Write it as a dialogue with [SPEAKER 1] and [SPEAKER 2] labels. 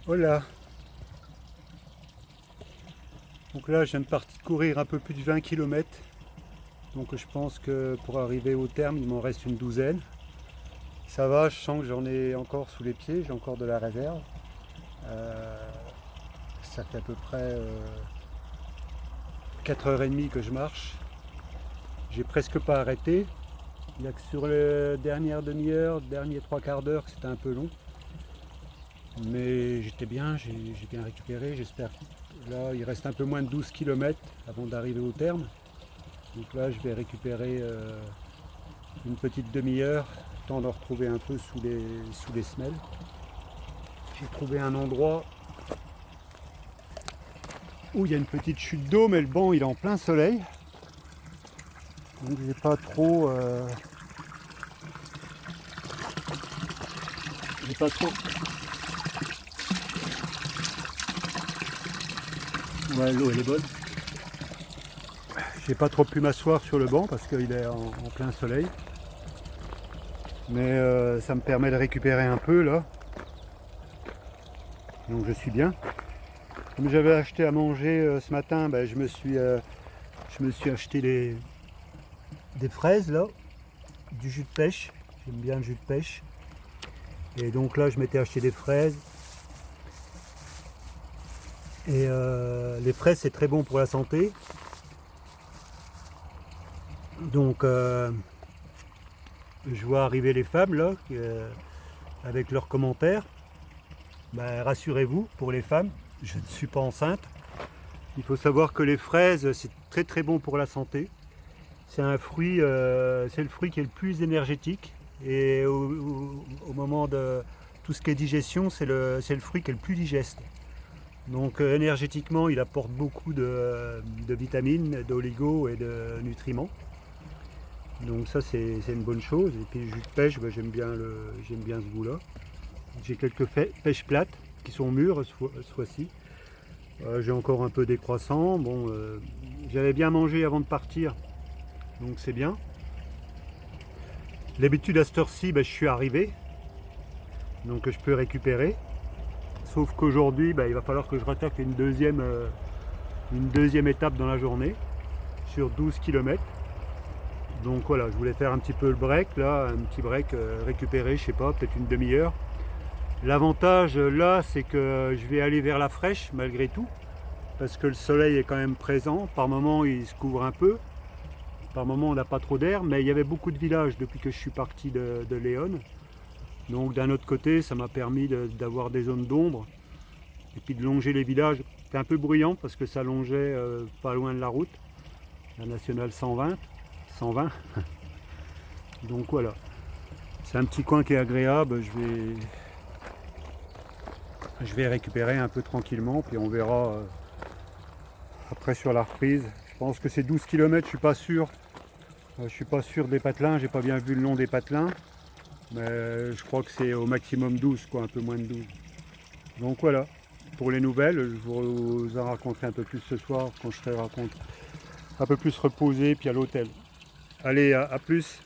[SPEAKER 1] Voilà. Donc là, je viens de partir courir un peu plus de 20 km. Donc je pense que pour arriver au terme, il m'en reste une douzaine. Ça va, je sens que j'en ai encore sous les pieds, j'ai encore de la réserve. Euh, Ça fait à peu près 4h30 que je marche. J'ai presque pas arrêté. Il n'y a que sur la dernière demi-heure, dernier trois quarts d'heure que c'était un peu long. Mais j'étais bien, j'ai bien récupéré. J'espère que là, il reste un peu moins de 12 km avant d'arriver au terme. Donc là, je vais récupérer une petite demi-heure, temps de retrouver un peu sous les semelles. J'ai trouvé un endroit où il y a une petite chute d'eau, mais le banc il est en plein soleil. Donc j'ai pas trop. J'ai pas trop. Ouais, l'eau elle est bonne. J'ai pas trop pu m'asseoir sur le banc parce qu'il est en plein soleil. Mais ça me permet de récupérer un peu là. Donc je suis bien. Comme j'avais acheté à manger ce matin, ben, je me suis acheté des fraises là, du jus de pêche. J'aime bien le jus de pêche. Et donc là, je m'étais acheté des fraises. Et les fraises, c'est très bon pour la santé. Donc, je vois arriver les femmes là, avec leurs commentaires. Ben, rassurez-vous, pour les femmes, je ne suis pas enceinte. Il faut savoir que les fraises, c'est très très bon pour la santé. C'est un fruit, c'est le fruit qui est le plus énergétique. Et au moment de tout ce qui est digestion, c'est le fruit qui est le plus digeste. Donc énergétiquement, il apporte beaucoup de vitamines, d'oligo et de nutriments. Donc ça, c'est une bonne chose. Et puis le jus de pêche, ben, j'aime bien ce goût-là. J'ai quelques pêches plates qui sont mûres ce fois-ci. J'ai encore un peu des croissants. Bon, j'avais bien mangé avant de partir, donc c'est bien. D'habitude à cette heure-ci, ben, je suis arrivé, donc je peux récupérer. Sauf qu'aujourd'hui, ben, il va falloir que je rattaque une deuxième étape dans la journée, sur 12 km. Donc voilà, je voulais faire un petit peu le break, là, un petit break, récupérer, je sais pas, peut-être une demi-heure. L'avantage là, c'est que je vais aller vers la fraîche malgré tout, parce que le soleil est quand même présent. Par moment, il se couvre un peu. Par moment, on n'a pas trop d'air, mais il y avait beaucoup de villages depuis que je suis parti de Léon. Donc d'un autre côté, ça m'a permis d'avoir des zones d'ombre et puis de longer les villages. C'était un peu bruyant parce que ça longeait pas loin de la route, la nationale 120. Donc voilà, c'est un petit coin qui est agréable. Je vais récupérer un peu tranquillement, puis on verra après sur la reprise. Je pense que c'est 12 km, je suis pas sûr des patelins, j'ai pas bien vu le long des patelins, mais je crois que c'est au maximum 12, quoi, un peu moins de 12. Donc voilà, pour les nouvelles, je vous en raconterai un peu plus ce soir quand je serai un peu plus reposé puis à l'hôtel. Allez, à plus.